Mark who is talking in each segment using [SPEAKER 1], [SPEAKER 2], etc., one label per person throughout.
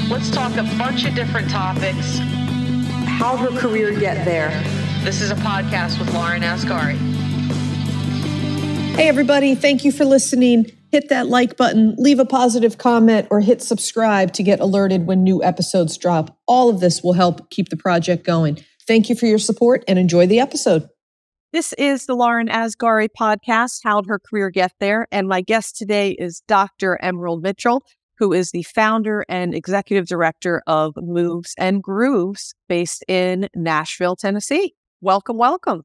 [SPEAKER 1] Let's talk a bunch of different topics.
[SPEAKER 2] How'd her career get there?
[SPEAKER 1] This is a podcast with Lauren Asghari.
[SPEAKER 3] Hey, everybody. Thank you for listening. Hit that like button, leave a positive comment, or hit subscribe to get alerted when new episodes drop. All of this will help keep the project going. Thank you for your support and enjoy the episode. This is the Lauren Asghari podcast, How'd Her Career Get There? And my guest today is Dr. Emerald Mitchell, who is the founder and executive director of Moves and Grooves based in Nashville, Tennessee. Welcome, welcome.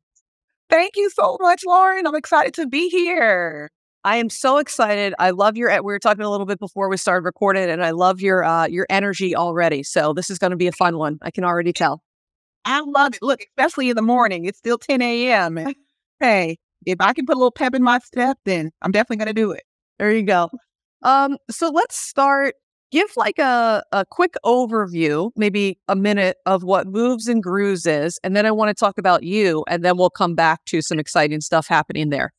[SPEAKER 4] Thank you so much, Lauren. I'm excited to be here.
[SPEAKER 3] I am so excited. I love we were talking a little bit before we started recording, and I love your energy already. So this is going to be a fun one. I can already tell.
[SPEAKER 4] I love it. Look, especially in the morning. It's still 10 a.m. Hey, if I can put a little pep in my step, then I'm definitely going to do it.
[SPEAKER 3] There you go. So let's start. Give like a quick overview, maybe a minute, of what Moves and Grooves is. And then I want to talk about you, and then we'll come back to some exciting stuff happening there.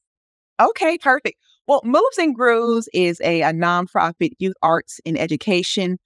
[SPEAKER 4] Okay, perfect. Well, Moves and Grooves is a nonprofit youth arts and education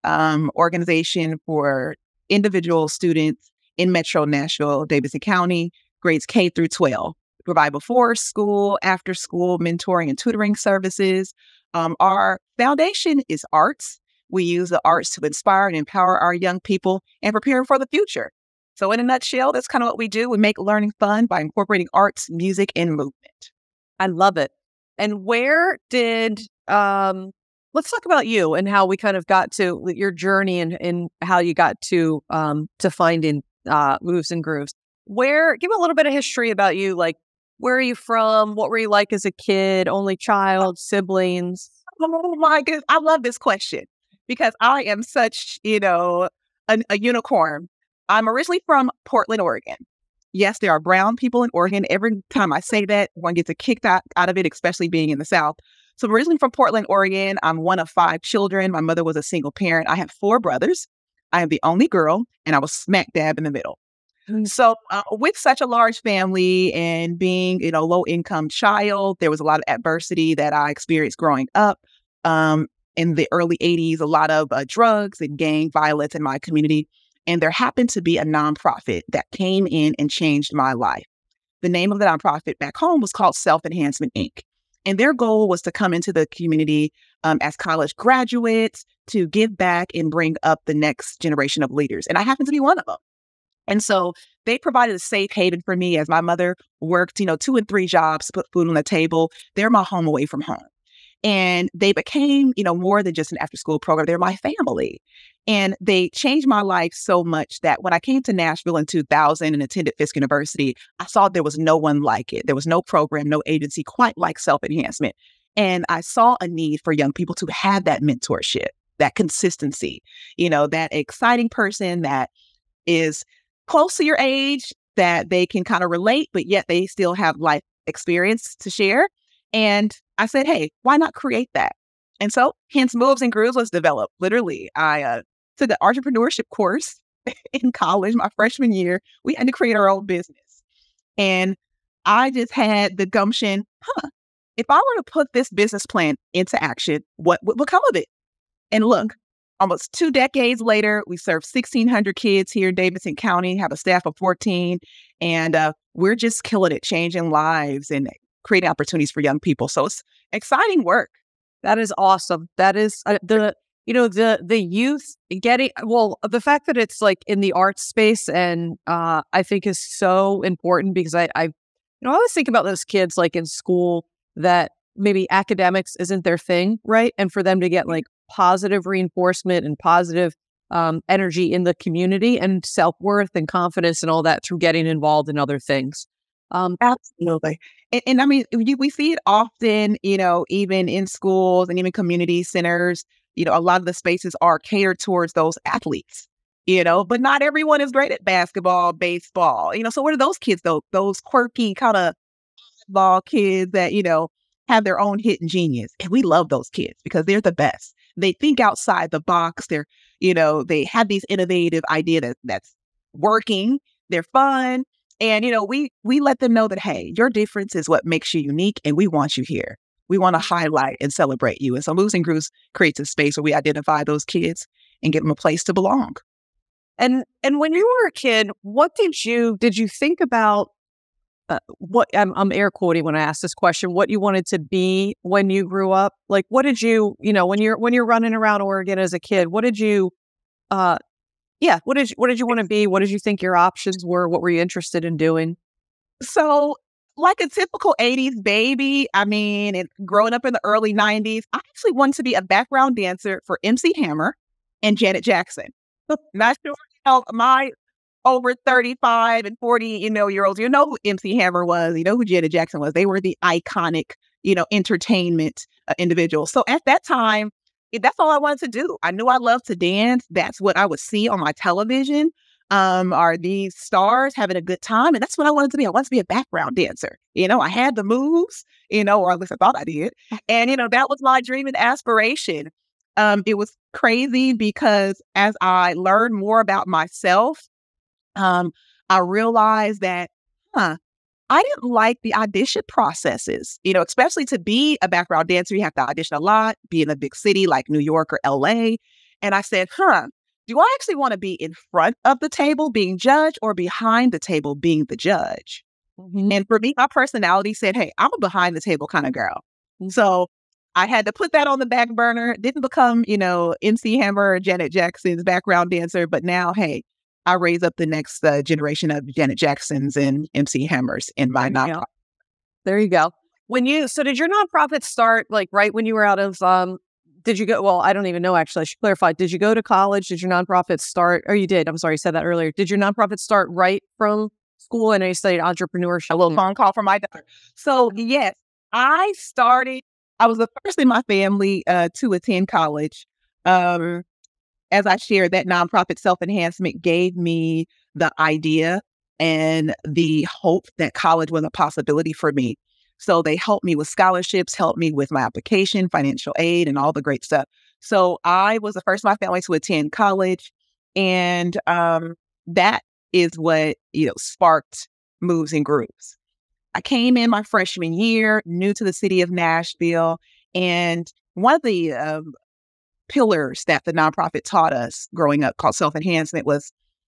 [SPEAKER 4] organization for individual students in Metro Nashville, Davidson County, grades K through 12. We provide before school, after school mentoring and tutoring services. Our foundation is arts. We use the arts to inspire and empower our young people and prepare them for the future. So in a nutshell, that's kind of what we do. We make learning fun by incorporating arts, music, and movement.
[SPEAKER 3] I love it. And where did, let's talk about you and how we kind of got to your journey and how you got to finding Moves and Grooves. Give a little bit of history about you, like where are you from? What were you like as a kid? Only child, siblings?
[SPEAKER 4] Oh my goodness. I love this question because I am such, a unicorn. I'm originally from Portland, Oregon. Yes, there are brown people in Oregon. Every time I say that, one gets a kick out of it, especially being in the South. So I'm originally from Portland, Oregon. I'm one of 5 children. My mother was a single parent. I have 4 brothers. I am the only girl, and I was smack dab in the middle. So with such a large family and being, low income child, there was a lot of adversity that I experienced growing up. In the early 80s, a lot of drugs and gang violence in my community. And there happened to be a nonprofit that came in and changed my life. The name of the nonprofit back home was called Self-Enhancement, Inc. And their goal was to come into the community as college graduates to give back and bring up the next generation of leaders. And I happen to be one of them. And so they provided a safe haven for me as my mother worked, 2 and 3 jobs to put food on the table. They're my home away from home. And they became, more than just an after-school program. They're my family. And they changed my life so much that when I came to Nashville in 2000 and attended Fisk University, I saw there was no one like it. There was no program, no agency quite like Self-Enhancement. And I saw a need for young people to have that mentorship, that consistency, that exciting person that is close to your age, that they can kind of relate, but yet they still have life experience to share. And I said, hey, why not create that? And so hence Moves and Grooves was developed. Literally, I took an entrepreneurship course in college, my freshman year. We had to create our own business. And I just had the gumption, if I were to put this business plan into action, what would become of it? And look, almost 2 decades later, we serve 1,600 kids here in Davidson County, have a staff of 14, and we're just killing it, changing lives and creating opportunities for young people. So it's exciting work.
[SPEAKER 3] That is awesome. That is the youth getting, the fact that it's like in the arts space and I think is so important because I always think about those kids like in school that maybe academics isn't their thing, right? And for them to get like positive reinforcement and positive energy in the community and self-worth and confidence and all that through getting involved in other things.
[SPEAKER 4] Absolutely. And I mean, we see it often, even in schools and even community centers, a lot of the spaces are catered towards those athletes, but not everyone is great at basketball, baseball, so what are those kids, though? Those quirky kind of ball kids that, have their own hidden genius. And we love those kids because they're the best. They think outside the box. They're, they have these innovative ideas that's working. They're fun. And, we let them know that, hey, your difference is what makes you unique and we want you here. We want to highlight and celebrate you. And so Moves and Grooves creates a space where we identify those kids and give them a place to belong.
[SPEAKER 5] And when you were a kid, what did you think about what I'm air quoting when I ask this question, what you wanted to be when you grew up? Like, what did you, when you're running around Oregon as a kid, what did you what did you want to be? What did you think your options were? What were you interested in doing?
[SPEAKER 4] So, like a typical 80s baby, and growing up in the early 90s, I actually wanted to be a background dancer for MC Hammer and Janet Jackson. Not sure, my over 35 and 40, year olds, who MC Hammer was, who Janet Jackson was. They were the iconic, entertainment individuals. So at that time, that's all I wanted to do. I knew I loved to dance. That's what I would see on my television. Are these stars having a good time? And that's what I wanted to be. I wanted to be a background dancer. I had the moves, or at least I thought I did. And, that was my dream and aspiration. It was crazy because as I learned more about myself, I realized that, I didn't like the audition processes, especially to be a background dancer. You have to audition a lot, be in a big city like New York or LA. And I said, do I actually want to be in front of the table being judged or behind the table being the judge? Mm-hmm. And for me, my personality said, hey, I'm a behind the table kind of girl. Mm-hmm. So I had to put that on the back burner. Didn't become, MC Hammer or Janet Jackson's background dancer. But now, hey, I raise up the next generation of Janet Jacksons and MC Hammers in my nonprofit.
[SPEAKER 5] There you go. So did your nonprofit start like right when you were out of, did you go, well, I don't even know, actually, I should clarify. Did you go to college? Did your nonprofit start, or you did, I'm sorry, you said that earlier. Did your nonprofit start right from school? I know you studied entrepreneurship.
[SPEAKER 4] A little phone call from my daughter. So yes, I was the first in my family to attend college. As I shared, that nonprofit self-enhancement gave me the idea and the hope that college was a possibility for me. So they helped me with scholarships, helped me with my application, financial aid, and all the great stuff. So I was the first in my family to attend college. And that is what, sparked Moves and Grooves. I came in my freshman year, new to the city of Nashville. And one of the pillars that the nonprofit taught us growing up called self-enhancement was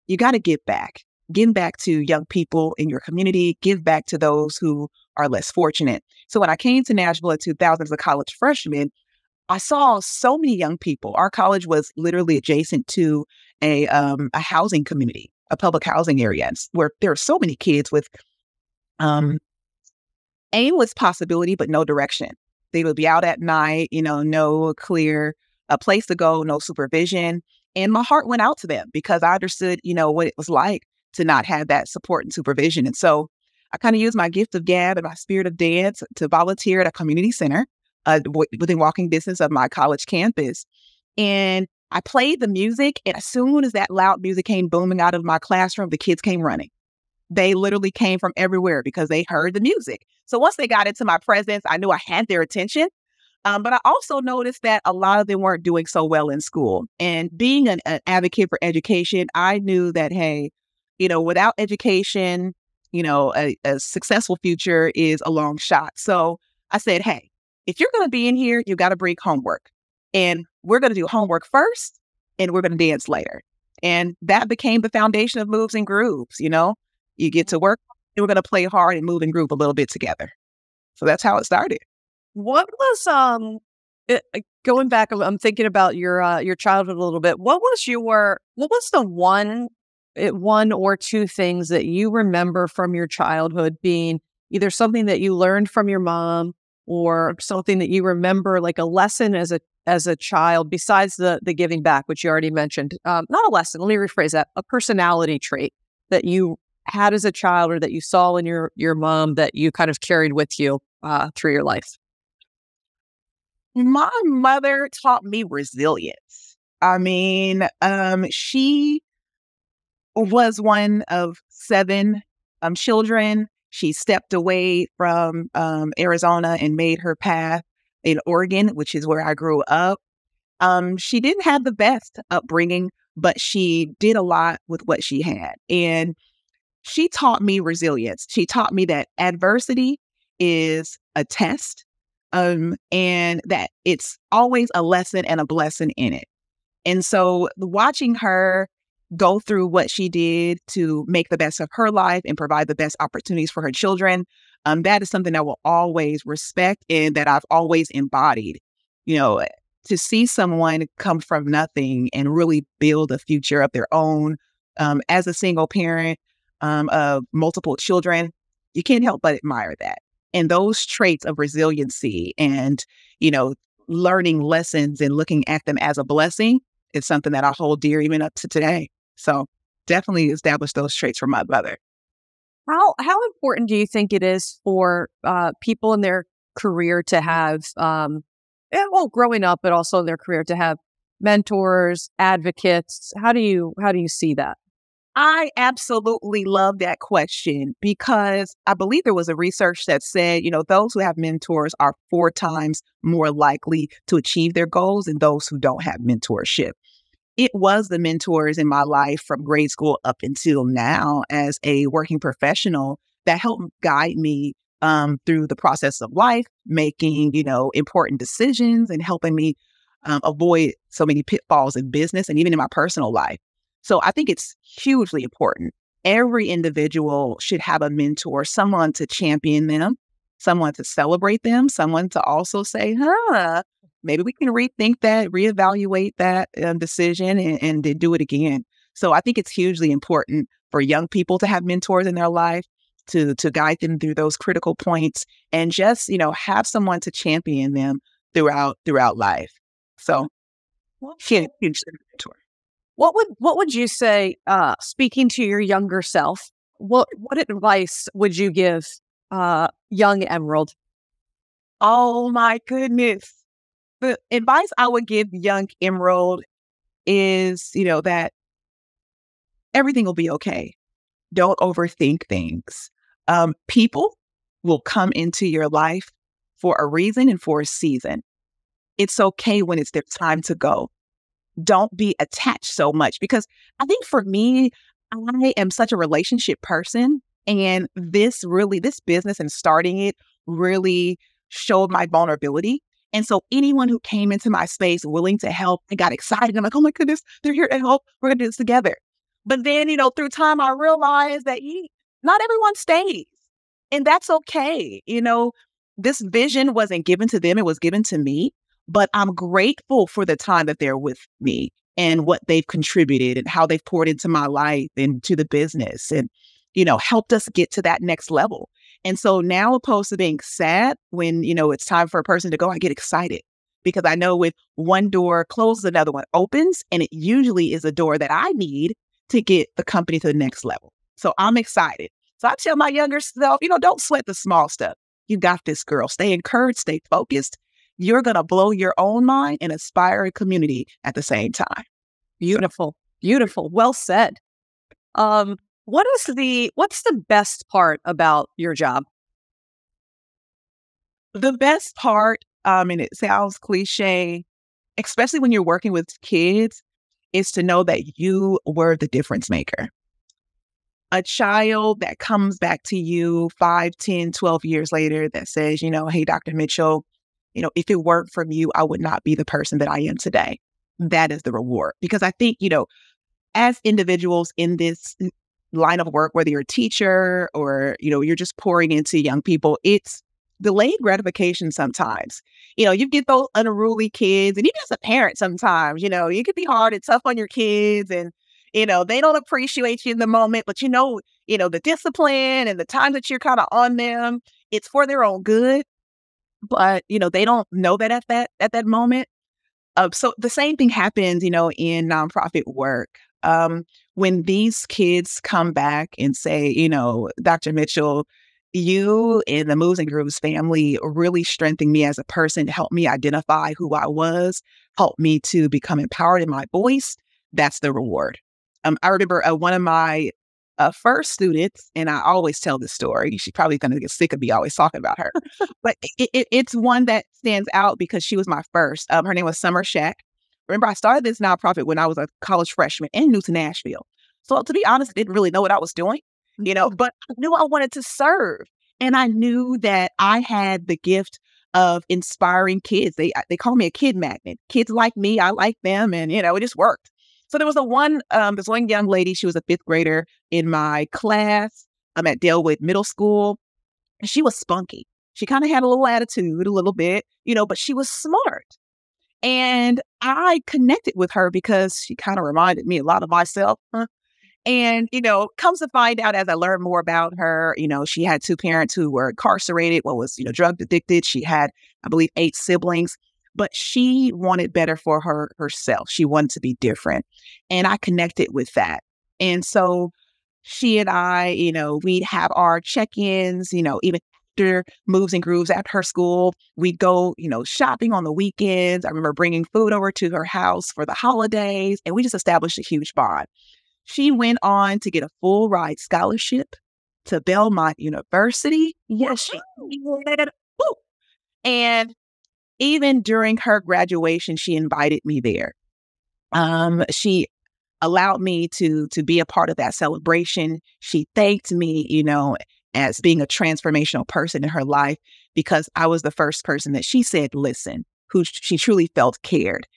[SPEAKER 4] you got to give back. Give back to young people in your community. Give back to those who are less fortunate. So when I came to Nashville in 2000 as a college freshman, I saw so many young people. Our college was literally adjacent to a housing community, a public housing area, where there are so many kids with aimless possibility, but no direction. They would be out at night, no clear place to go, no supervision. And my heart went out to them because I understood, what it was like to not have that support and supervision. And so I kind of used my gift of gab and my spirit of dance to volunteer at a community center within walking distance of my college campus. And I played the music. And as soon as that loud music came booming out of my classroom, the kids came running. They literally came from everywhere because they heard the music. So once they got into my presence, I knew I had their attention. But I also noticed that a lot of them weren't doing so well in school. And being an advocate for education, I knew that, hey, without education, a successful future is a long shot. So I said, hey, if you're going to be in here, you got to bring homework. And we're going to do homework first, and we're going to dance later. And that became the foundation of Moves and Grooves. You get to work, and we're going to play hard and move and groove a little bit together. So that's how it started.
[SPEAKER 5] What was going back? I'm thinking about your childhood a little bit. What was the one or two things that you remember from your childhood being either something that you learned from your mom or something that you remember, like a lesson as a child, besides the giving back, which you already mentioned? Not a lesson. Let me rephrase that. A personality trait that you had as a child or that you saw in your mom that you kind of carried with you through your life.
[SPEAKER 4] My mother taught me resilience. She was one of 7 children. She stepped away from Arizona and made her path in Oregon, which is where I grew up. She didn't have the best upbringing, but she did a lot with what she had. And she taught me resilience. She taught me that adversity is a test. And that it's always a lesson and a blessing in it. And so watching her go through what she did to make the best of her life and provide the best opportunities for her children, that is something I will always respect and that I've always embodied. You know, to see someone come from nothing and really build a future of their own, as a single parent of multiple children, you can't help but admire that. And those traits of resiliency and, learning lessons and looking at them as a blessing is something that I hold dear even up to today. So definitely established those traits from my mother.
[SPEAKER 5] How important do you think it is for people in their career to have, growing up, but also in their career to have mentors, advocates? How do you see that?
[SPEAKER 4] I absolutely love that question because I believe there was a research that said, those who have mentors are 4 times more likely to achieve their goals than those who don't have mentorship. It was the mentors in my life from grade school up until now as a working professional that helped guide me through the process of life, making, important decisions and helping me avoid so many pitfalls in business and even in my personal life. So I think it's hugely important. Every individual should have a mentor, someone to champion them, someone to celebrate them, someone to also say, maybe we can rethink that, reevaluate that decision and do it again. So I think it's hugely important for young people to have mentors in their life, to guide them through those critical points and just, have someone to champion them throughout life. So huge mentor.
[SPEAKER 5] What would you say, speaking to your younger self, what advice would you give young Emerald?
[SPEAKER 4] Oh my goodness. The advice I would give young Emerald is, that everything will be okay. Don't overthink things. People will come into your life for a reason and for a season. It's okay when it's their time to go. Don't be attached so much because I think for me, I am such a relationship person. And this business and starting it really showed my vulnerability. And so anyone who came into my space willing to help, I got excited. I'm like, oh my goodness, they're here to help. We're going to do this together. But then, through time, I realized that not everyone stays. And that's okay. This vision wasn't given to them. It was given to me. But I'm grateful for the time that they're with me and what they've contributed and how they've poured into my life and to the business and, helped us get to that next level. And so now, opposed to being sad when, it's time for a person to go, I get excited because I know with one door closes, another one opens, and it usually is a door that I need to get the company to the next level. So I'm excited. So I tell my younger self, don't sweat the small stuff. You got this, girl. Stay encouraged, stay focused. You're going to blow your own mind and inspire a community at the same time.
[SPEAKER 5] Beautiful. Beautiful. Well said. What's the best part about your job?
[SPEAKER 4] The best part, and it sounds cliche, especially when you're working with kids, is to know that you were the difference maker. A child that comes back to you 5, 10, 12 years later that says, hey, Dr. Mitchell, if it weren't from you, I would not be the person that I am today. That is the reward. Because I think, as individuals in this line of work, whether you're a teacher or, you're just pouring into young people, it's delayed gratification sometimes. You get those unruly kids, and even as a parent sometimes, you can be hard and tough on your kids and, they don't appreciate you in the moment, but the discipline and the time that you're kind of on them, it's for their own good. But, they don't know that at that moment. So the same thing happens, in nonprofit work. When these kids come back and say, Dr. Mitchell, you and the Moves and Grooves family really strengthened me as a person, helped me identify who I was, helped me to become empowered in my voice. That's the reward. I remember one of my first students, and I always tell this story. She's probably going to get sick of me always talking about her, but it's one that stands out because she was my first. Her name was Summer Shack. Remember, I started this nonprofit when I was a college freshman and new to Nashville. So to be honest, I didn't really know what I was doing, but I knew I wanted to serve. And I knew that I had the gift of inspiring kids. They call me a kid magnet. Kids like me, I like them, and it just worked. So there was this one young lady. She was a fifth grader in my class. I'm at Dalewood Middle School. And she was spunky. She kind of had a little attitude, a little bit, but she was smart. And I connected with her because she kind of reminded me a lot of myself. And, comes to find out as I learned more about her, she had two parents who were incarcerated, one was, drug addicted. She had, I believe, 8 siblings, but she wanted better for herself. She wanted to be different. And I connected with that. And so she and I, we'd have our check-ins, even after Moves and Grooves at her school. We'd go, shopping on the weekends. I remember bringing food over to her house for the holidays, and we just established a huge bond. She went on to get a full ride scholarship to Belmont University. Yes, she did. And even during her graduation, she invited me there. She allowed me to be a part of that celebration. She thanked me, as being a transformational person in her life, because I was the first person that she said, listen, who she truly felt cared.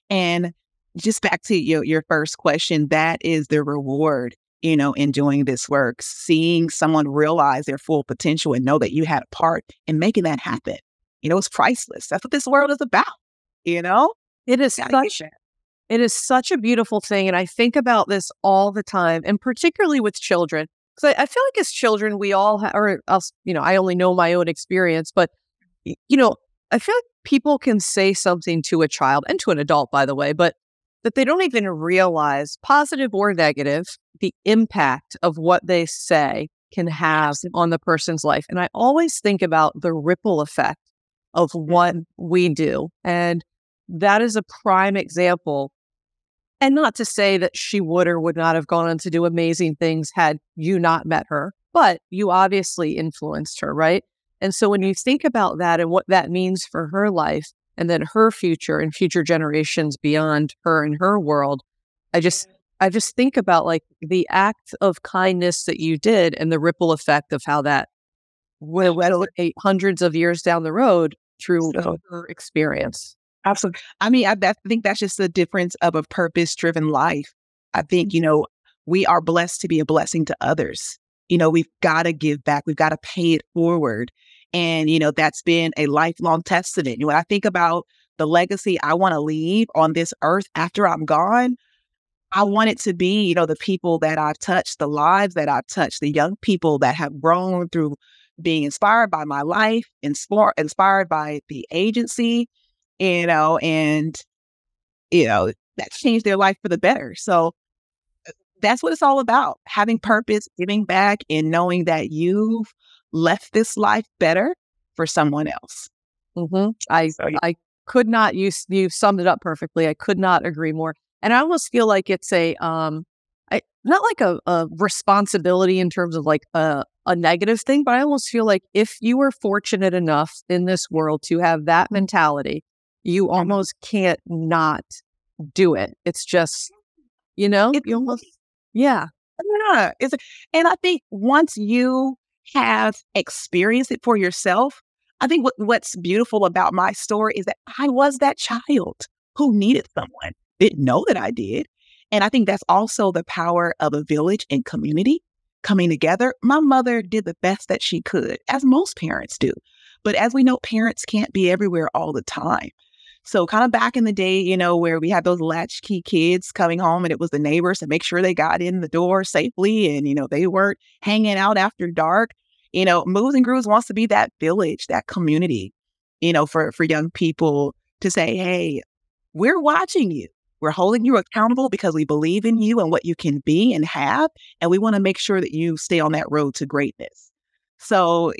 [SPEAKER 4] And just back to your first question, that is the reward, in doing this work, seeing someone realize their full potential and know that you had a part in making that happen. It's priceless. That's what this world is about,
[SPEAKER 5] It is such a beautiful thing. And I think about this all the time, and particularly with children, because I feel like as children, we all I only know my own experience, but, I feel like people can say something to a child and to an adult, by the way, but that they don't even realize, positive or negative, the impact of what they say can have on the person's life. And I always think about the ripple effect of what we do. And that is a prime example. And not to say that she would or would not have gone on to do amazing things had you not met her, but you obviously influenced her, right? And so when you think about that and what that means for her life, and then her future and future generations beyond her and her world, I just think about like the act of kindness that you did and the ripple effect of how that will hundreds of years down the road through her experience.
[SPEAKER 4] Absolutely. I mean, I think that's just the difference of a purpose-driven life. I think, we are blessed to be a blessing to others. We've got to give back. We've got to pay it forward. And, that's been a lifelong testament. When I think about the legacy I want to leave on this earth after I'm gone, I want it to be, the people that I've touched, the lives that I've touched, the young people that have grown through being inspired by my life, inspired by the agency, and, that's changed their life for the better. So that's what it's all about, having purpose, giving back, and knowing that you've left this life better for someone else.
[SPEAKER 5] Mm-hmm. I could not, you summed it up perfectly. I could not agree more. And I almost feel like it's not like a responsibility in terms of like a negative thing, but I almost feel like if you were fortunate enough in this world to have that mentality, you almost can't not do it. It's just, you almost, yeah.
[SPEAKER 4] Yeah. And I think once you have experienced it for yourself, I think what's beautiful about my story is that I was that child who needed someone, didn't know that I did. And I think that's also the power of a village and community coming together. My mother did the best that she could, as most parents do. But as we know, parents can't be everywhere all the time. So kind of back in the day, where we had those latchkey kids coming home and it was the neighbors to make sure they got in the door safely and, they weren't hanging out after dark. Moves and Grooves wants to be that village, that community, for young people to say, hey, we're watching you. We're holding you accountable because we believe in you and what you can be and have. And we want to make sure that you stay on that road to greatness. So,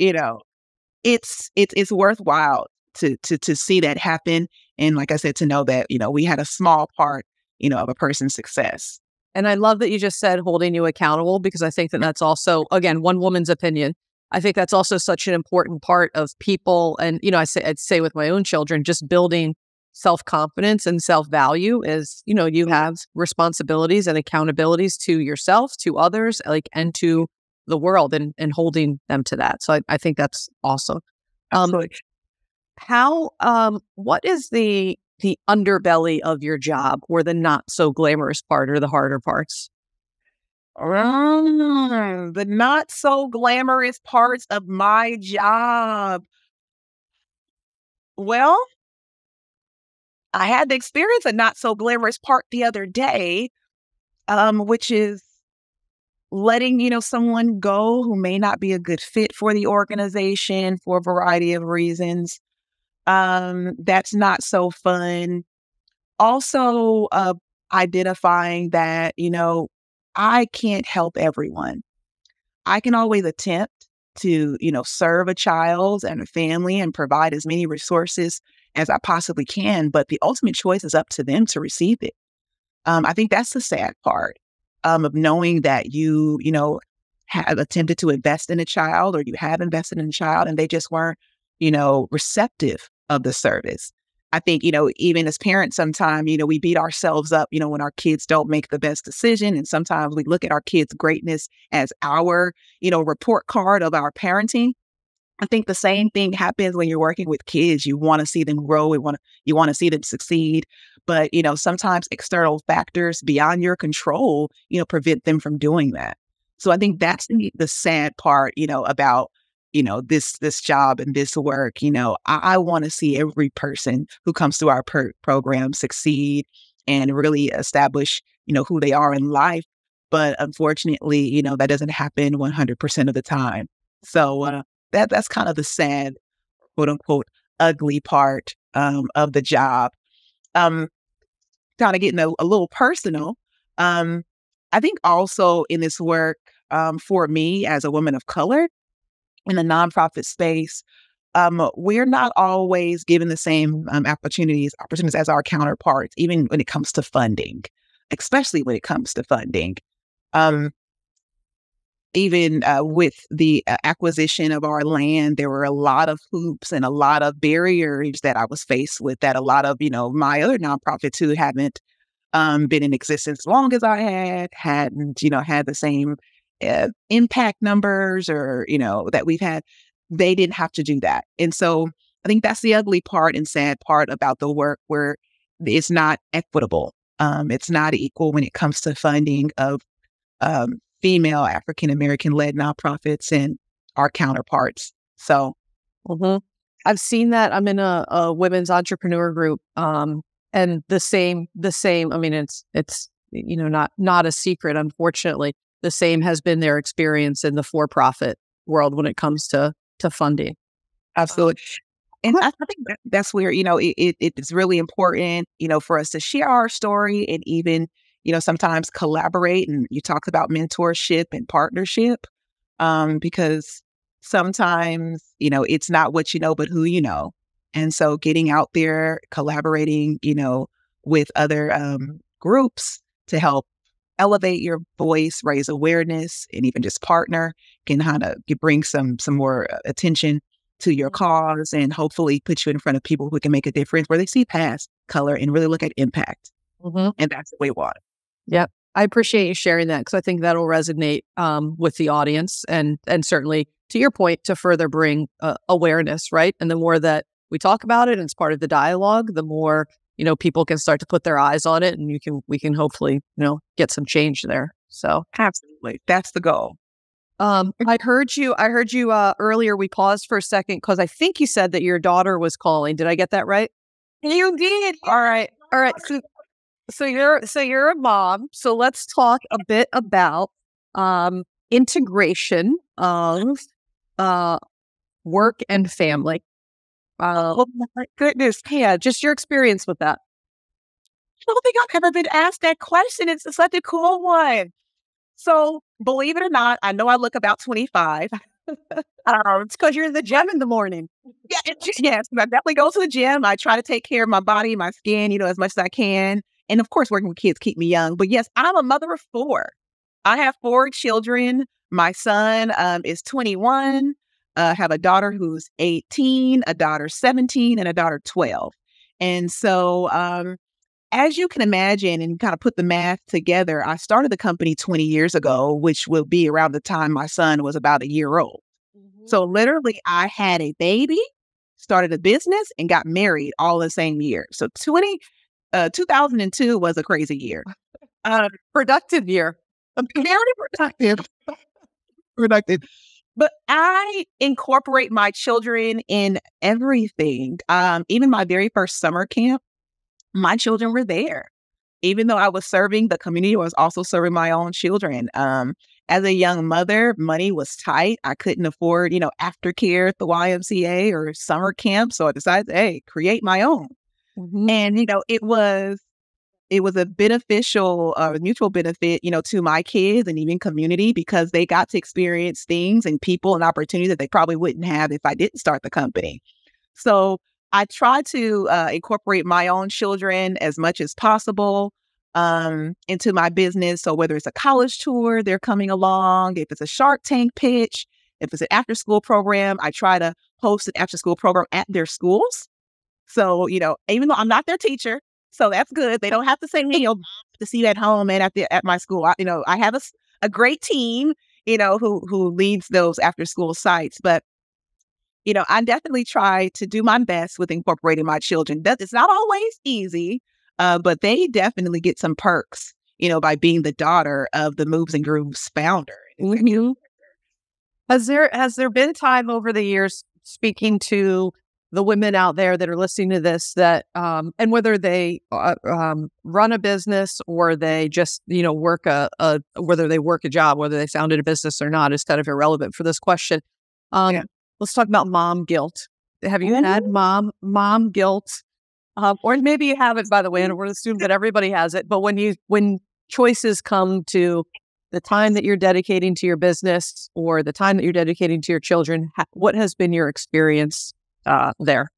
[SPEAKER 4] it's worthwhile to see that happen. And like I said, to know that, we had a small part, of a person's success.
[SPEAKER 5] And I love that you just said holding you accountable, because I think that that's also, again, one woman's opinion. I think that's also such an important part of people. And, I'd say with my own children, just building self-confidence and self-value is, you have responsibilities and accountabilities to yourself, to others, and to the world, and holding them to that. So I think that's awesome.
[SPEAKER 4] Absolutely.
[SPEAKER 5] What is the underbelly of your job, or the not so glamorous part, or the harder parts?
[SPEAKER 4] The not so glamorous parts of my job. Well, I had to experience a not so glamorous part the other day, which is letting, someone go who may not be a good fit for the organization for a variety of reasons. That's not so fun. Also, identifying that, I can't help everyone. I can always attempt to, serve a child and a family and provide as many resources as I possibly can, but the ultimate choice is up to them to receive it. I think that's the sad part, of knowing that have attempted to invest in a child, or you have invested in a child, and they just weren't, receptive of the service. I think, even as parents, sometimes, we beat ourselves up, when our kids don't make the best decision. And sometimes we look at our kids' greatness as our, report card of our parenting. I think the same thing happens when you're working with kids. You want to see them grow. You want to see them succeed. But, sometimes external factors beyond your control, prevent them from doing that. So I think that's the sad part, about, this job and this work. I want to see every person who comes through our program succeed and really establish, who they are in life. But unfortunately, that doesn't happen 100% of the time. So that's kind of the sad, quote unquote, ugly part of the job. Kind of getting a little personal. I think also in this work, for me as a woman of color in the nonprofit space, we're not always given the same opportunities as our counterparts, even when it comes to funding, especially when it comes to funding. Even with the acquisition of our land, there were a lot of hoops and a lot of barriers that I was faced with that a lot of, my other nonprofits who haven't been in existence as long as I hadn't, had the same impact numbers or, that we've had. They didn't have to do that. And so I think that's the ugly part and sad part about the work, where it's not equitable. It's not equal when it comes to funding of female African-American led nonprofits and our counterparts. So
[SPEAKER 5] I've seen that. I'm in a women's entrepreneur group. And the same, I mean, it's, not a secret, unfortunately. The same has been their experience in the for-profit world when it comes to funding.
[SPEAKER 4] Absolutely. And I think that's where, it is really important, for us to share our story and even, sometimes collaborate. And you talked about mentorship and partnership, because sometimes, it's not what you know, but who you know. And so getting out there, collaborating, with other groups to help elevate your voice, raise awareness, and even just partner can kind of bring some more attention to your cause and hopefully put you in front of people who can make a difference, where they see past color and really look at impact. And that's the way we want it.
[SPEAKER 5] Yep. I appreciate you sharing that, because I think that'll resonate with the audience and certainly, to your point, to further bring awareness, right? And the more that we talk about it and it's part of the dialogue, the more, people can start to put their eyes on it, and we can hopefully, get some change there. So
[SPEAKER 4] absolutely. That's the goal.
[SPEAKER 5] I heard you earlier. We paused for a second because I think you said that your daughter was calling. Did I get that right?
[SPEAKER 4] You did.
[SPEAKER 5] All right. So you're a mom. So let's talk a bit about integration of work and family.
[SPEAKER 4] Oh my goodness.
[SPEAKER 5] Yeah, just your experience with that.
[SPEAKER 4] I don't think I've ever been asked that question. It's such a cool one. So believe it or not, I know I look about 25.
[SPEAKER 5] It's because you're in the gym in the morning.
[SPEAKER 4] Yeah, yes, I definitely go to the gym. I try to take care of my body, my skin, as much as I can. And of course, working with kids keep me young. But yes, I'm a mother of 4. I have 4 children. My son is 21. I have a daughter who's 18, a daughter 17, and a daughter 12. And so as you can imagine and kind of put the math together, I started the company 20 years ago, which will be around the time my son was about a year old. So literally, I had a baby started a business, and got married all the same year. So 2002 was a crazy year.
[SPEAKER 5] Productive year.
[SPEAKER 4] Very productive. But I incorporate my children in everything. Even my very first summer camp, my children were there. Even though I was serving the community, I was also serving my own children. As a young mother, money was tight. I couldn't afford, aftercare at the YMCA or summer camp. So I decided, hey, create my own.
[SPEAKER 5] Mm-hmm.
[SPEAKER 4] And, it was a beneficial, mutual benefit, to my kids and even community, because they got to experience things and people and opportunities that they probably wouldn't have if I didn't start the company. So I try to incorporate my own children as much as possible into my business. So whether it's a college tour, they're coming along, if it's a Shark Tank pitch, if it's an after-school program, I try to host an after-school program at their schools. So, even though I'm not their teacher, so that's good. They don't have to say, hey, to see you at home and at my school. I have a great team, who leads those after-school sites. But I definitely try to do my best with incorporating my children. It's not always easy, but they definitely get some perks, by being the daughter of the Moves and Grooves founder.
[SPEAKER 5] Mm-hmm. Has there been time over the years, speaking to the women out there that are listening to this, that and whether they run a business or they just work whether they work a job, whether they founded a business or not, is kind of irrelevant for this question. Let's talk about mom guilt. Have you had mom guilt? Or maybe you haven't, by the way, and we're assuming that everybody has it. But when choices come to the time that you're dedicating to your business or the time that you're dedicating to your children, what has been your experience there?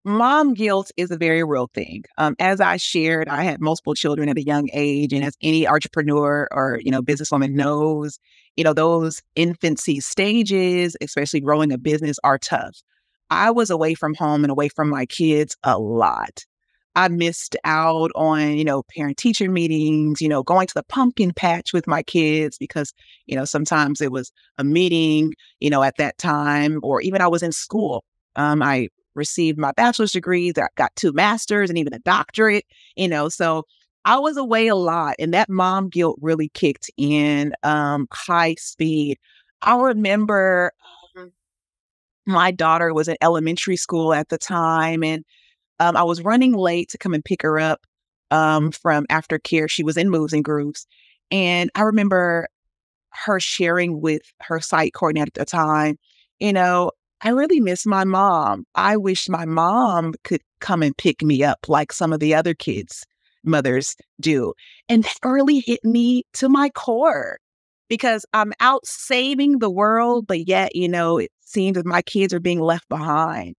[SPEAKER 4] Mom guilt is a very real thing. As I shared, I had multiple children at a young age. And as any entrepreneur or, businesswoman knows, those infancy stages, especially growing a business, are tough. I was away from home and away from my kids a lot. I missed out on, parent-teacher meetings, going to the pumpkin patch with my kids because, sometimes it was a meeting, at that time, or even I was in school. I received my bachelor's degrees, I got 2 masters and even a doctorate, so I was away a lot, and that mom guilt really kicked in high speed. I remember my daughter was in elementary school at the time, and I was running late to come and pick her up from aftercare. She was in Moves and Grooves. And I remember her sharing with her site coordinator at the time, I really miss my mom. I wish my mom could come and pick me up like some of the other kids' mothers do. And that really hit me to my core because I'm out saving the world, but yet, it seems that my kids are being left behind.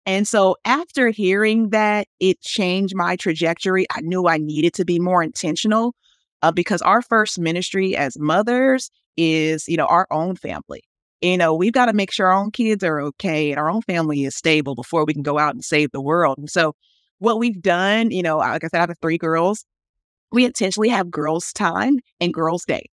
[SPEAKER 4] And so after hearing that, it changed my trajectory. I knew I needed to be more intentional because our first ministry as mothers is, our own family. We've got to make sure our own kids are okay and our own family is stable before we can go out and save the world. And so what we've done, like I said, I have 3 girls. We intentionally have girls' time and girls' days.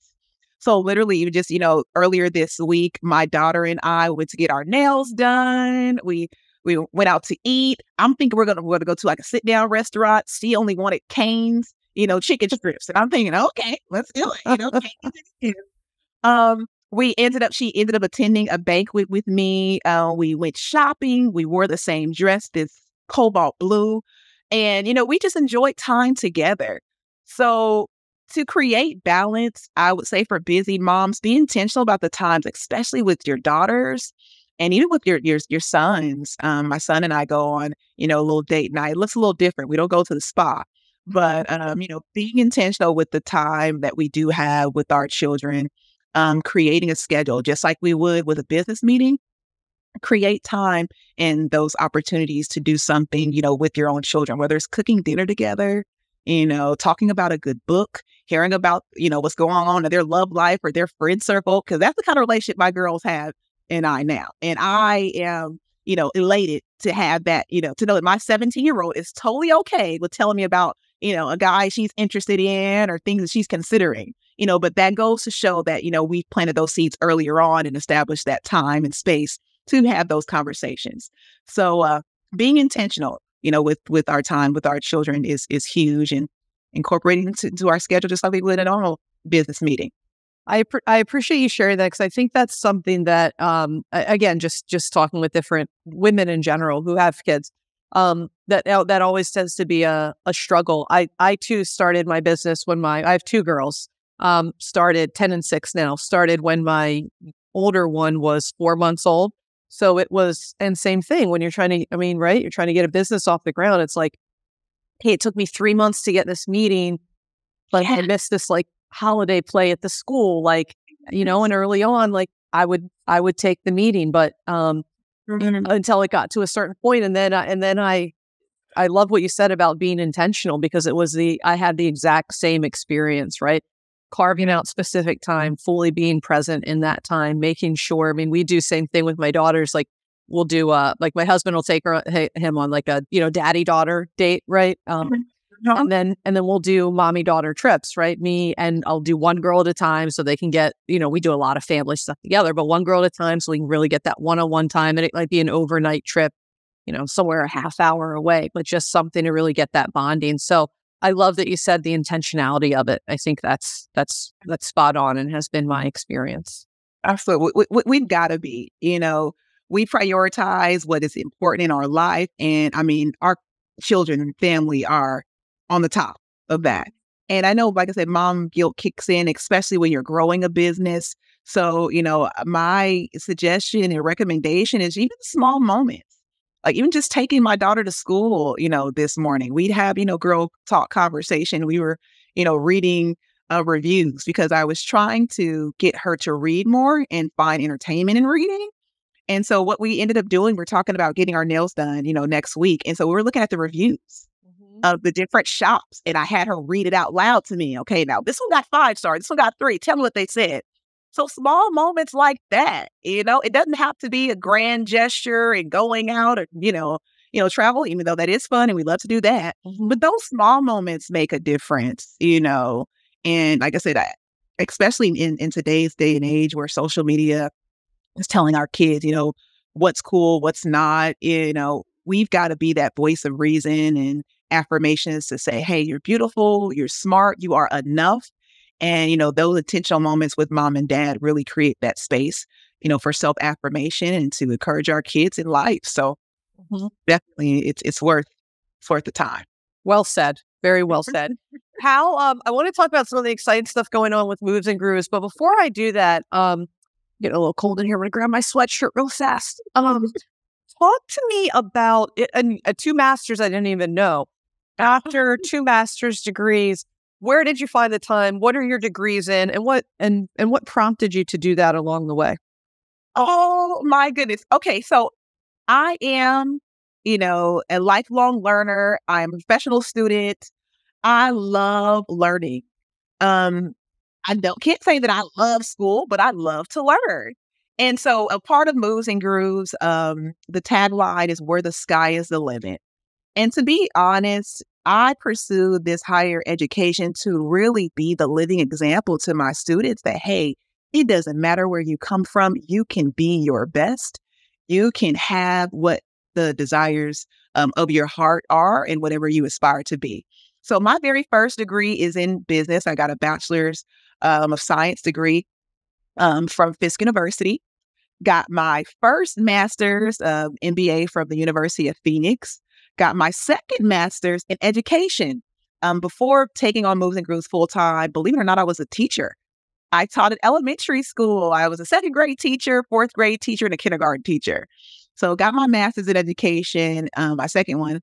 [SPEAKER 4] So literally, you just, earlier this week, my daughter and I went to get our nails done. We went out to eat. I'm thinking we're going to go to like a sit-down restaurant. She only wanted Cane's, chicken strips. And I'm thinking, okay, let's do it. She ended up attending a banquet with me. We went shopping. We wore the same dress, this cobalt blue. And, we just enjoyed time together. So to create balance, I would say for busy moms, be intentional about the times, especially with your daughters and even with your sons. My son and I go on, a little date night. It looks a little different. We don't go to the spa, but, being intentional with the time that we do have with our children, creating a schedule, just like we would with a business meeting, create time and those opportunities to do something, with your own children, whether it's cooking dinner together, talking about a good book, hearing about, what's going on in their love life or their friend circle, because that's the kind of relationship my girls have and I now. And I am, elated to have that, to know that my 17-year-old is totally okay with telling me about, a guy she's interested in or things that she's considering, but that goes to show that, we've planted those seeds earlier on and established that time and space to have those conversations. So being intentional, with our time, with our children is huge, and incorporating into our schedule, just like we would at a normal business meeting.
[SPEAKER 5] I appreciate you sharing that, because I think that's something that, again, just talking with different women in general who have kids, that always tends to be a struggle. I too started my business when I have two girls, started 10 and 6 now, started when my older one was 4 months old. So it was, and same thing when you're trying to, right? You're trying to get a business off the ground. It's like, hey, it took me 3 months to get this meeting, but I missed this holiday play at the school, and early on, I would take the meeting, but until it got to a certain point, and then I love what you said about being intentional, because I had the exact same experience, right? Carving out specific time, fully being present in that time, making sure. We do same thing with my daughters. We'll do my husband will take him on a daddy daughter date, right? And then we'll do mommy daughter trips, right? Me, and I'll do one girl at a time, so they can get, we do a lot of family stuff together, but one girl at a time, so we can really get that one-on-one time. And it might be an overnight trip, somewhere a half hour away, but just something to really get that bonding. So I love that you said the intentionality of it. I think that's spot on, and has been my experience.
[SPEAKER 4] Absolutely. We've got to be, we prioritize what is important in our life. And our children and family are on the top of that. And I know, like I said, mom guilt kicks in, especially when you're growing a business. So, my suggestion and recommendation is even small moments, like even just taking my daughter to school, this morning, we'd have, girl talk conversation. We were, reading reviews, because I was trying to get her to read more and find entertainment in reading. And so what we ended up doing, we're talking about getting our nails done, next week. And so we were looking at the reviews of the different shops, and I had her read it out loud to me. Okay, now this one got 5 stars. This one got 3. Tell me what they said. So small moments like that, it doesn't have to be a grand gesture and going out or, travel, even though that is fun and we love to do that. But those small moments make a difference, and like I said, especially in today's day and age where social media is telling our kids, what's cool, what's not, we've got to be that voice of reason and affirmations to say, hey, you're beautiful, you're smart, you are enough. And, those intentional moments with mom and dad really create that space, for self-affirmation and to encourage our kids in life. So definitely it's worth the time.
[SPEAKER 5] Well said. Very well said. How, I want to talk about some of the exciting stuff going on with Moves and Grooves. But before I do that, getting a little cold in here. I'm going to grab my sweatshirt real fast. Talk to me about it, and 2 masters I didn't even know. After 2 master's degrees, where did you find the time? What are your degrees in, and what prompted you to do that along the way?
[SPEAKER 4] Oh my goodness. Okay, so I am, a lifelong learner. I'm a professional student. I love learning. Can't say that I love school, but I love to learn. And so a part of Moves and Grooves, the tagline is where the sky is the limit. And to be honest, I pursued this higher education to really be the living example to my students that, hey, it doesn't matter where you come from. You can be your best. You can have what the desires of your heart are and whatever you aspire to be. So my very first degree is in business. I got a bachelor's of science degree from Fisk University. Got my first master's MBA from the University of Phoenix. Got my second master's in education. Before taking on Moves and Grooves full time, believe it or not, I was a teacher. I taught at elementary school. I was a 2nd grade teacher, 4th grade teacher, and a kindergarten teacher. So got my master's in education, my second one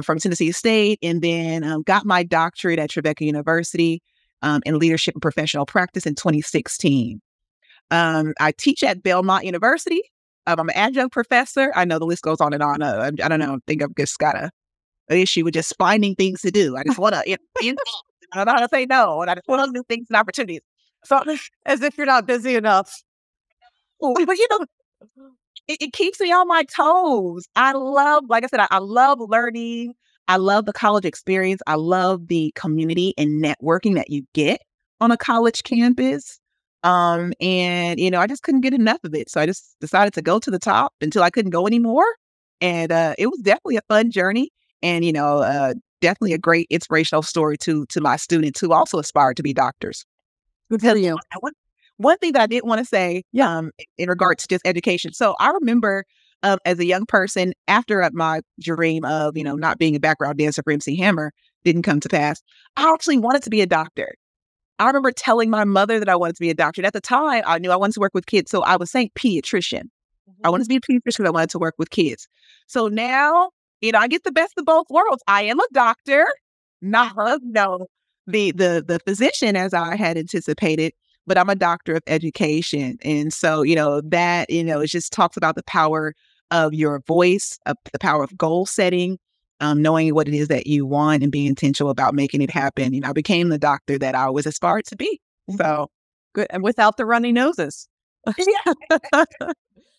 [SPEAKER 4] from Tennessee State, and then got my doctorate at Tribeca University in leadership and professional practice in 2016. I teach at Belmont University. I'm an adjunct professor. I know the list goes on and on. I don't know. I think I've just got an issue with just finding things to do. I just want to, I don't know how to say no, and I just want new things and opportunities. So,
[SPEAKER 5] as if you're not busy enough.
[SPEAKER 4] But it keeps me on my toes. I love, like I said, I love learning. I love the college experience. I love the community and networking that you get on a college campus. And, I just couldn't get enough of it. So I just decided to go to the top until I couldn't go anymore. And it was definitely a fun journey and, definitely a great inspirational story to my students who also aspired to be doctors.
[SPEAKER 5] Good for you.
[SPEAKER 4] One thing that I did want to say in regards to just education. So I remember as a young person, after my dream of, not being a background dancer for MC Hammer didn't come to pass, I actually wanted to be a doctor. I remember telling my mother that I wanted to be a doctor. And at the time, I knew I wanted to work with kids. So I was saying pediatrician. I wanted to be a pediatrician because I wanted to work with kids. So now, I get the best of both worlds. I am a doctor, not the physician as I had anticipated, but I'm a doctor of education. And so, that, it just talks about the power of your voice, the power of goal setting, knowing what it is that you want and being intentional about making it happen. I became the doctor that I always aspired to be. So
[SPEAKER 5] good. And without the runny noses.
[SPEAKER 4] yeah.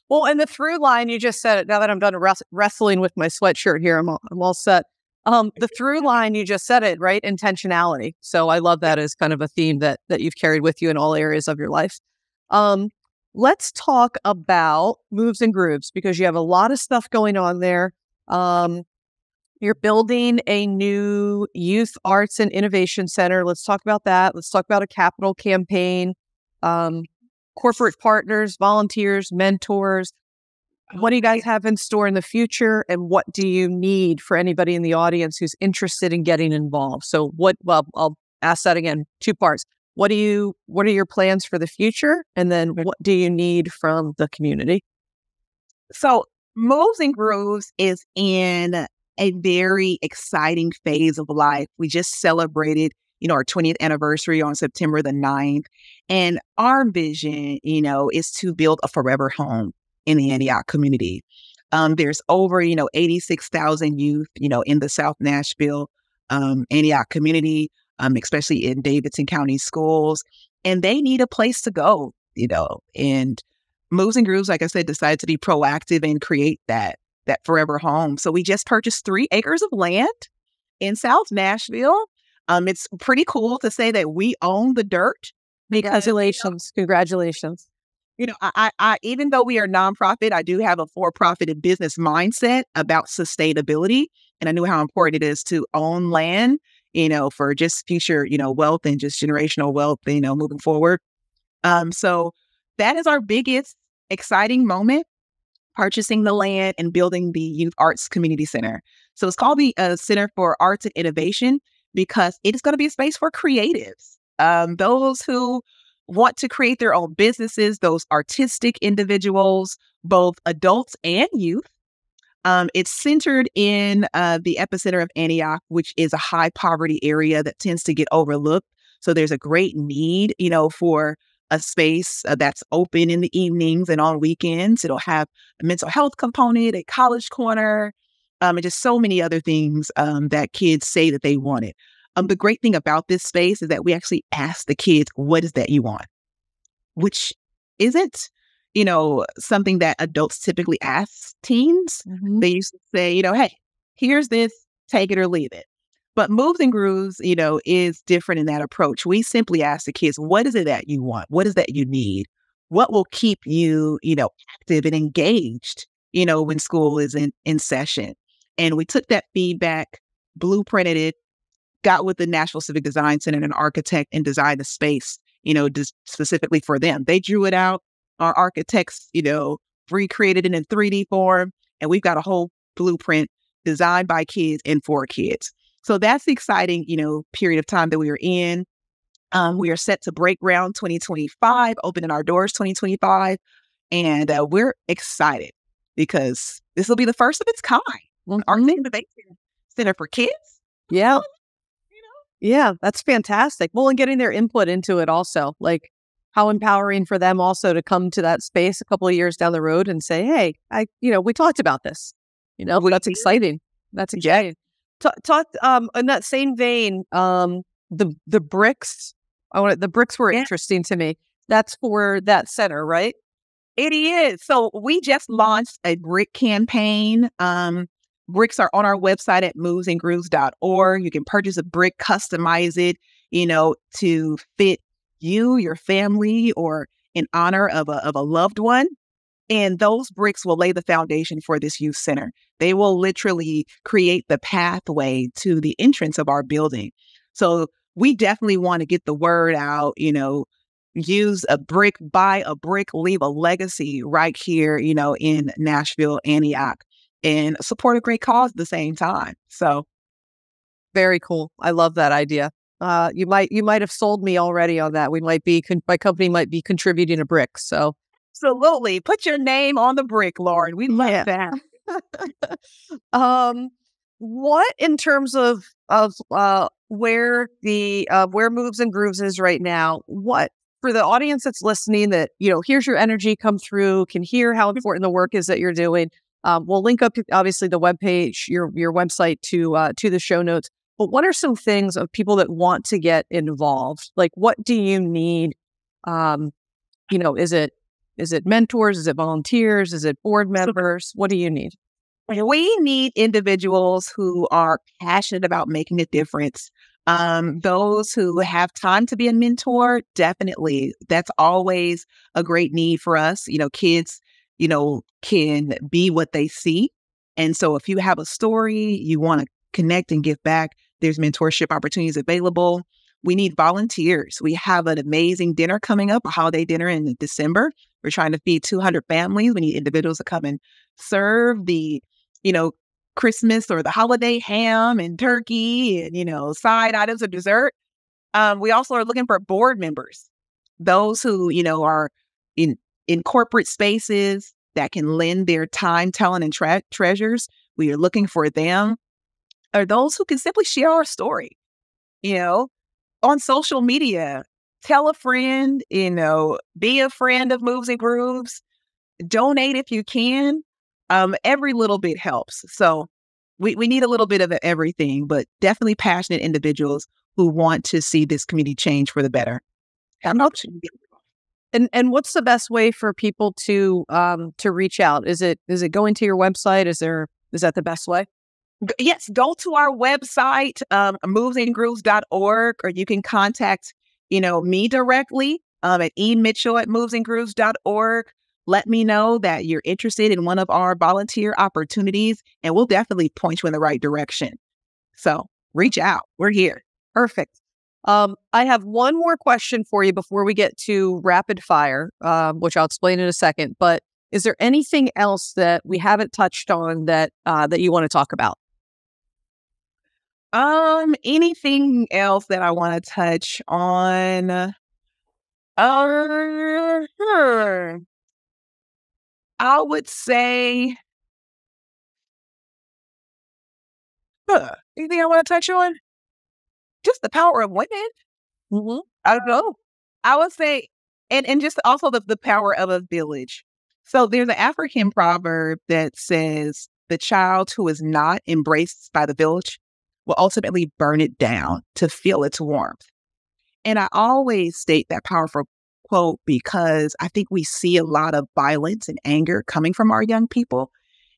[SPEAKER 5] Well, and the through line, you just said it. Now that I'm done wrestling with my sweatshirt here, I'm all set. The through line, you just said it, right? Intentionality. So I love that as kind of a theme that you've carried with you in all areas of your life. Let's talk about Moves and Grooves because you have a lot of stuff going on there. You're building a new youth arts and innovation center. Let's talk about that. Let's talk about a capital campaign, corporate partners, volunteers, mentors. What do you guys have in store in the future? And what do you need for anybody in the audience who's interested in getting involved? So I'll ask that again, 2 parts. What are your plans for the future? And then what do you need from the community?
[SPEAKER 4] So Moves and Grooves is in a very exciting phase of life. We just celebrated, our 20th anniversary on September the 9th. And our vision, is to build a forever home in the Antioch community. There's over, 86,000 youth, in the South Nashville, Antioch community, especially in Davidson County schools. And they need a place to go, and Moves and Grooves, like I said, decided to be proactive and create that forever home. So we just purchased 3 acres of land in South Nashville. It's pretty cool to say that we own the dirt. Because,
[SPEAKER 5] Congratulations.
[SPEAKER 4] I even though we are a nonprofit, I do have a for-profit and business mindset about sustainability. And I knew how important it is to own land, for just future, wealth and just generational wealth, moving forward. So that is our biggest exciting moment, purchasing the land and building the Youth Arts Community Center. So it's called the Center for Arts and Innovation because it is going to be a space for creatives, those who want to create their own businesses, those artistic individuals, both adults and youth. It's centered in the epicenter of Antioch, which is a high poverty area that tends to get overlooked. So there's a great need, for a space that's open in the evenings and on weekends. It'll have a mental health component, a college corner, and just so many other things that kids say that they wanted. The great thing about this space is that we actually ask the kids, what is that you want? Which isn't, something that adults typically ask teens. Mm-hmm. They used to say, hey, here's this, take it or leave it. But Moves and Grooves, is different in that approach. We simply ask the kids, what is it that you want? What is that you need? What will keep you, active and engaged, when school is in session? And we took that feedback, blueprinted it, got with the Nashville Civic Design Center and an architect and designed a space, just specifically for them. They drew it out. Our architects, recreated it in 3D form. And we've got a whole blueprint designed by kids and for kids. So that's the exciting, period of time that we are in. We are set to break ground 2025, opening our doors 2025. And we're excited because this will be the first of its kind. Our innovation center for kids.
[SPEAKER 5] Yeah. Yeah, that's fantastic. Well, and getting their input into it also, like how empowering for them also to come to that space a couple of years down the road and say, hey, we talked about this. That's exciting. That's exciting. Talk in that same vein, the bricks. The bricks were interesting to me. That's for that center, right?
[SPEAKER 4] It is. So we just launched a brick campaign. Bricks are on our website at movesandgrooves.org. You can purchase a brick, customize it, to fit you, your family, or in honor of a loved one. And those bricks will lay the foundation for this youth center. They will literally create the pathway to the entrance of our building. So we definitely want to get the word out, use a brick, buy a brick, leave a legacy right here, in Nashville, Antioch, and support a great cause at the same time. So
[SPEAKER 5] very cool. I love that idea. You might have sold me already on that. My company might be contributing a brick. So
[SPEAKER 4] absolutely, put your name on the brick, Lauren. We love that.
[SPEAKER 5] What in terms of where Moves and Grooves is right now? What for the audience that's listening that here's your energy come through, can hear how important the work is that you're doing. We'll link up obviously the webpage, your website to the show notes. But what are some things of people that want to get involved? Like, what do you need? Is it mentors? Is it volunteers? Is it board members? What do you need?
[SPEAKER 4] We need individuals who are passionate about making a difference. Those who have time to be a mentor, definitely. That's always a great need for us. Kids, can be what they see. And so if you have a story, you want to connect and give back, there's mentorship opportunities available. We need volunteers. We have an amazing dinner coming up, a holiday dinner in December. We're trying to feed 200 families. We need individuals to come and serve the, Christmas or the holiday ham and turkey and, side items of dessert. We also are looking for board members, those who, are in corporate spaces that can lend their time, talent, and treasures. We are looking for them. Or those who can simply share our story, on social media. Tell a friend, be a friend of Moves and Grooves. Donate if you can. Every little bit helps. So we need a little bit of everything, but definitely passionate individuals who want to see this community change for the better.
[SPEAKER 5] And what's the best way for people to reach out? Is it going to your website? Is that the best way?
[SPEAKER 4] Yes, go to our website, movesandgrooves.org, or you can contact, me directly at emitchell@movesandgrooves.org. Let me know that you're interested in one of our volunteer opportunities, and we'll definitely point you in the right direction. So reach out. We're here.
[SPEAKER 5] Perfect. I have one more question for you before we get to rapid fire, which I'll explain in a second. But is there anything else that we haven't touched on that you want to talk about?
[SPEAKER 4] Anything else that I want to touch on? I would say, anything I want to touch on? Just the power of women.
[SPEAKER 5] Mm-hmm.
[SPEAKER 4] I don't know. I would say, and just also the power of a village. So there's an African proverb that says, the child who is not embraced by the village will ultimately burn it down to feel its warmth. And I always state that powerful quote because I think we see a lot of violence and anger coming from our young people.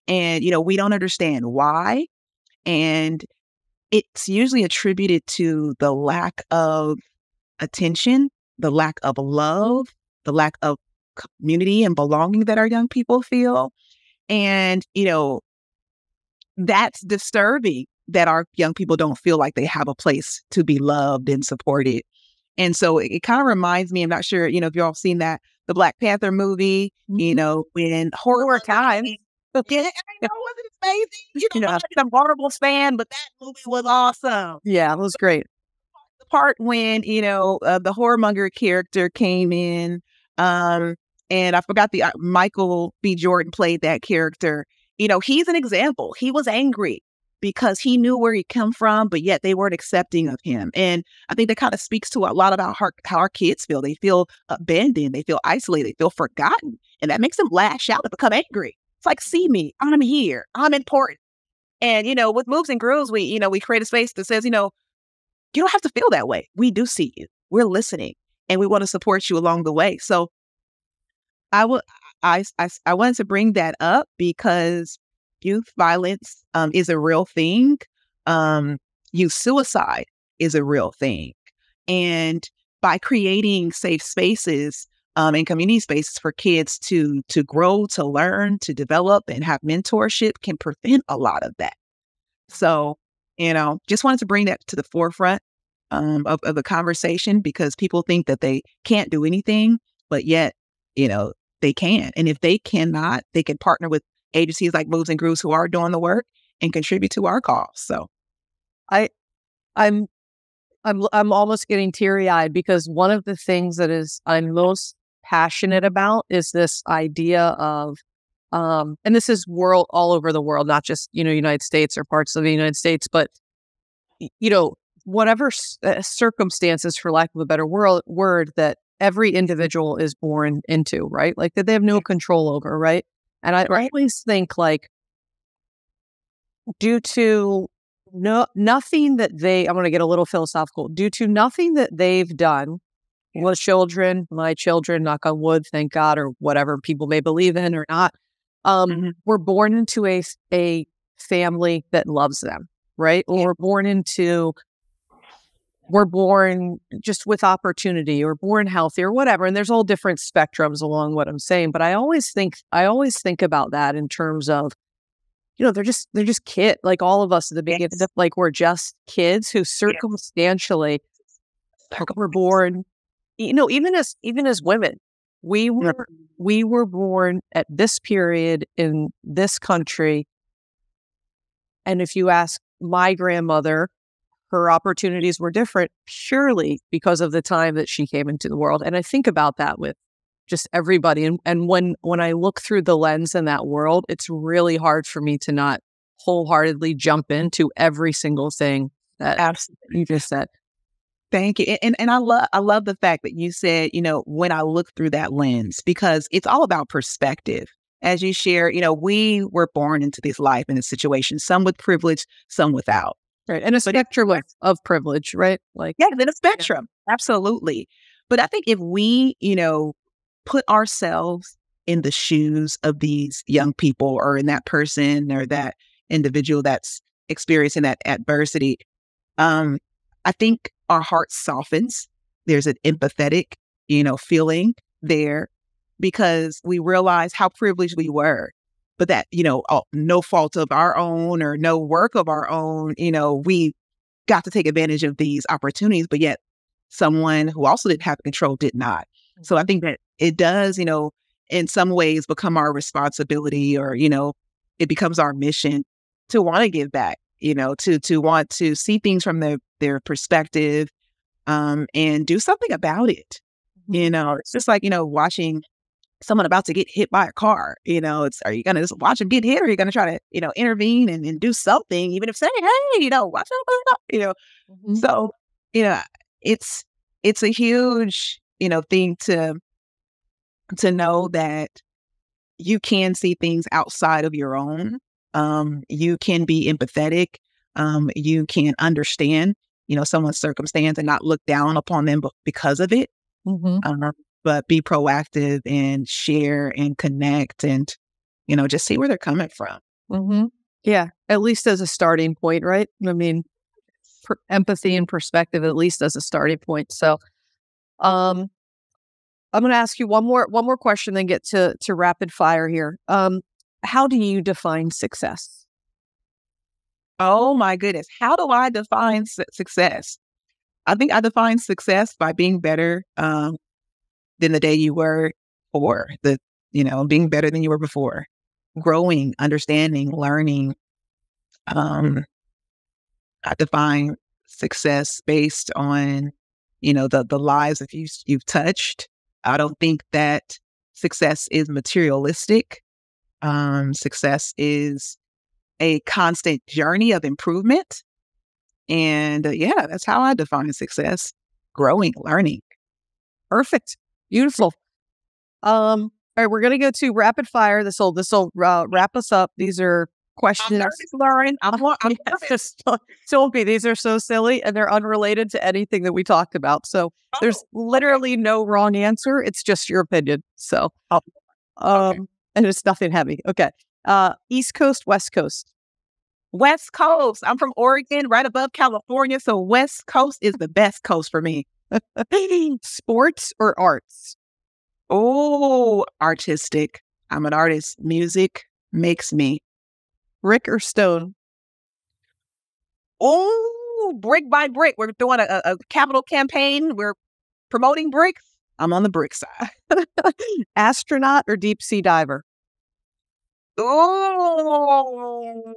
[SPEAKER 4] And, we don't understand why. And it's usually attributed to the lack of attention, the lack of love, the lack of community and belonging that our young people feel. And, that's disturbing that our young people don't feel like they have a place to be loved and supported. And so it kind of reminds me, I'm not sure, if y'all seen that, the Black Panther movie, when horror time. Yeah, I know, wasn't it amazing? I'm a Marvel fan, but that movie was awesome.
[SPEAKER 5] Yeah, it was great.
[SPEAKER 4] The part when, the whoremonger character came in, and I forgot Michael B. Jordan played that character. He's an example. He was angry because he knew where he come from, but yet they weren't accepting of him. And I think that kind of speaks to a lot about how our kids feel. They feel abandoned. They feel isolated. They feel forgotten. And that makes them lash out and become angry. It's like, see me, I'm here, I'm important. And, with Moves and Grooves, we create a space that says, you don't have to feel that way. We do see you. We're listening and we want to support you along the way. So I wanted to bring that up because youth violence is a real thing. Youth suicide is a real thing. And by creating safe spaces and community spaces for kids to grow, to learn, to develop, and have mentorship can prevent a lot of that. So, just wanted to bring that to the forefront of the conversation, because people think that they can't do anything, but yet, they can. And if they cannot, they can partner with agencies like Moves and Grooves who are doing the work and contribute to our cause. So
[SPEAKER 5] I'm almost getting teary-eyed, because one of the things that I'm most passionate about is this idea of, and this is all over the world, not just, United States or parts of the United States, but, whatever circumstances, for lack of a better word, that every individual is born into, right? Like, that they have no control over, right? And I always think, like, due to nothing that I'm going to get a little philosophical, due to nothing that they've done, my children, knock on wood, thank God, or whatever people may believe in or not, we're born into a family that loves them, right? Or we're born just with opportunity, or born healthy, or whatever. And there's all different spectrums along what I'm saying. But I always think about that in terms of, they're just kids, like all of us at the beginning, like we're just kids who circumstantially were born, even as women, we were born at this period in this country. And if you ask my grandmother, her opportunities were different purely because of the time that she came into the world. And I think about that with just everybody. And when I look through the lens in that world, it's really hard for me to not wholeheartedly jump into every single thing that absolutely you just said.
[SPEAKER 4] Thank you. And I love the fact that you said, when I look through that lens, because it's all about perspective. As you share, we were born into this life in a situation, some with privilege, some without.
[SPEAKER 5] Right. And a spectrum of privilege, right? Like,
[SPEAKER 4] yeah, then a spectrum. Yeah. Absolutely. But I think if we, put ourselves in the shoes of these young people, or in that person or that individual that's experiencing that adversity, I think our heart softens. There's an empathetic, feeling there, because we realize how privileged we were, but that, no fault of our own or no work of our own, we got to take advantage of these opportunities, but yet someone who also didn't have control did not. So I think that it does, in some ways become our responsibility, or, it becomes our mission to want to give back, to want to see things from their perspective, and do something about it. It's just like, watching someone about to get hit by a car, are you going to just watch them get hit, or are you going to try to, intervene and do something, even if saying, hey, watch out, So, it's a huge, thing to know that you can see things outside of your own. You can be empathetic. You can understand, someone's circumstance and not look down upon them because of it. But be proactive and share and connect and, just see where they're coming from.
[SPEAKER 5] Yeah. At least as a starting point, right? I mean, empathy and perspective, at least as a starting point. So, I'm going to ask you one more question, then get to rapid fire here. How do you define success?
[SPEAKER 4] Oh my goodness. How do I define success? I think I define success by being better than the day you were, or being better than you were before, growing, understanding, learning. I define success based on, the lives that you've touched. I don't think that success is materialistic. Success is a constant journey of improvement. And that's how I define success: growing, learning.
[SPEAKER 5] Perfect. Beautiful. All right, we're going to go to rapid fire. This will wrap us up. These are questions.
[SPEAKER 4] Lauren.
[SPEAKER 5] Don't be. These are so silly, and they're unrelated to anything that we talked about. So there's literally no wrong answer. It's just your opinion. So, and it's nothing heavy. Okay. East Coast, West Coast.
[SPEAKER 4] West Coast. I'm from Oregon, right above California. So West Coast is the best coast for me.
[SPEAKER 5] Sports or arts?
[SPEAKER 4] Oh, artistic. I'm an artist. Music makes me.
[SPEAKER 5] Brick or stone?
[SPEAKER 4] Oh, brick by brick. We're doing a capital campaign. We're promoting bricks. I'm on the brick side.
[SPEAKER 5] Astronaut or deep sea diver?
[SPEAKER 4] Oh,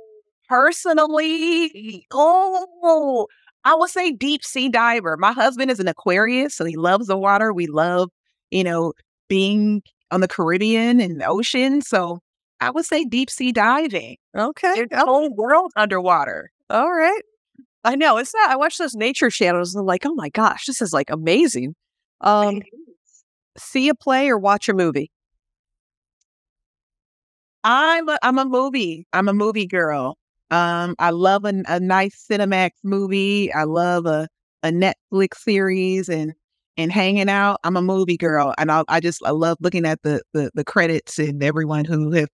[SPEAKER 4] personally, I would say deep sea diver. My husband is an Aquarius, so he loves the water. We love, being on the Caribbean and the ocean. So I would say deep sea diving.
[SPEAKER 5] Okay.
[SPEAKER 4] There's a whole world underwater.
[SPEAKER 5] All right. I know. It's that I watch those nature channels and I'm like, oh my gosh, this is like amazing. See a play or watch a movie?
[SPEAKER 4] I'm a movie girl. I love a nice Cinemax movie. I love a Netflix series and hanging out. I'm a movie girl, and I love looking at the credits and everyone who have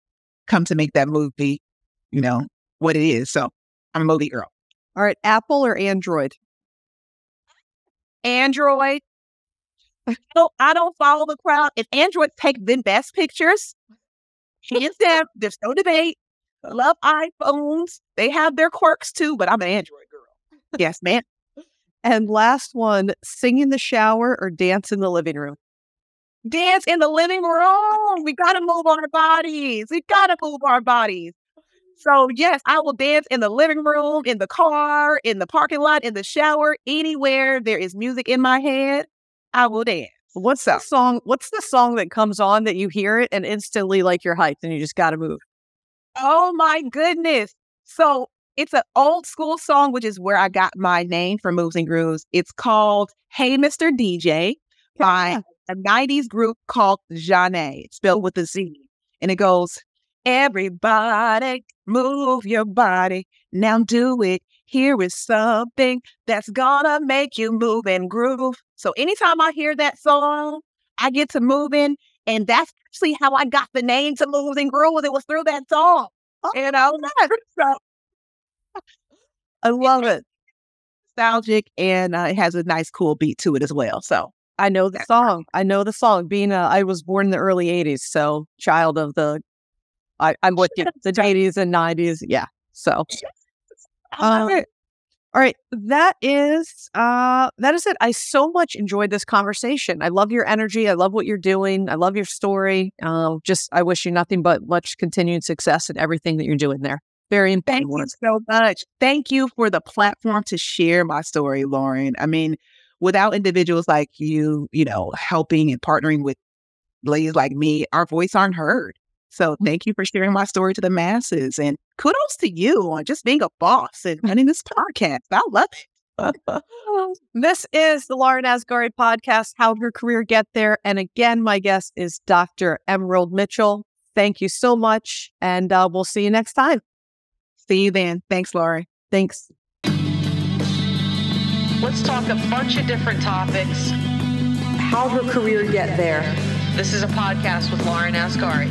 [SPEAKER 4] come to make that movie, what it is. So I'm a movie girl.
[SPEAKER 5] All right, Apple or Android?
[SPEAKER 4] Android. I don't follow the crowd. If Android take the best pictures, hands down, there's no debate. I love iPhones. They have their quirks too, but I'm an Android girl. Yes, ma'am.
[SPEAKER 5] And last one, sing in the shower or dance in the living room?
[SPEAKER 4] Dance in the living room. We got to move our bodies. So yes, I will dance in the living room, in the car, in the parking lot, in the shower, anywhere there is music in my head, I will dance.
[SPEAKER 5] What's the song? What's the song that comes on that you hear it and instantly like you're hyped and you just got to move?
[SPEAKER 4] Oh my goodness. So it's an old school song, which is where I got my name for Moves and Grooves. It's called Hey Mr. DJ by a 90s group called Janae, spelled with a Z. And it goes, everybody move your body. Now do it. Here is something that's gonna make you move and groove. So anytime I hear that song, I get to moving. And that's actually how I got the name to Moves and Grooves. It was through that song.
[SPEAKER 5] Oh,
[SPEAKER 4] So
[SPEAKER 5] I love it.
[SPEAKER 4] Nostalgic, and it has a nice, cool beat to it as well. So
[SPEAKER 5] I know the song. Being I was born in the early 80s, so child of I'm with you. The 80s and 90s. Yeah. So all right. That is it. I so much enjoyed this conversation. I love your energy. I love what you're doing. I love your story. I wish you nothing but much continued success in everything that you're doing there. Very important.
[SPEAKER 4] Thank you so much. Thank you for the platform to share my story, Lauren. I mean, without individuals like you, helping and partnering with ladies like me, our voice aren't heard. So thank you for sharing my story to the masses, and kudos to you on just being a boss and running this podcast. I love it.
[SPEAKER 5] This is the Lauren Asghari podcast, How Did Her Career Get There? And again, my guest is Dr. Emerald Mitchell. Thank you so much, and we'll see you next time.
[SPEAKER 4] See you then. Thanks, Lauren.
[SPEAKER 5] Thanks.
[SPEAKER 1] Let's talk a bunch of different topics.
[SPEAKER 2] How her career get there.
[SPEAKER 1] This is a podcast with Lauren Asghari.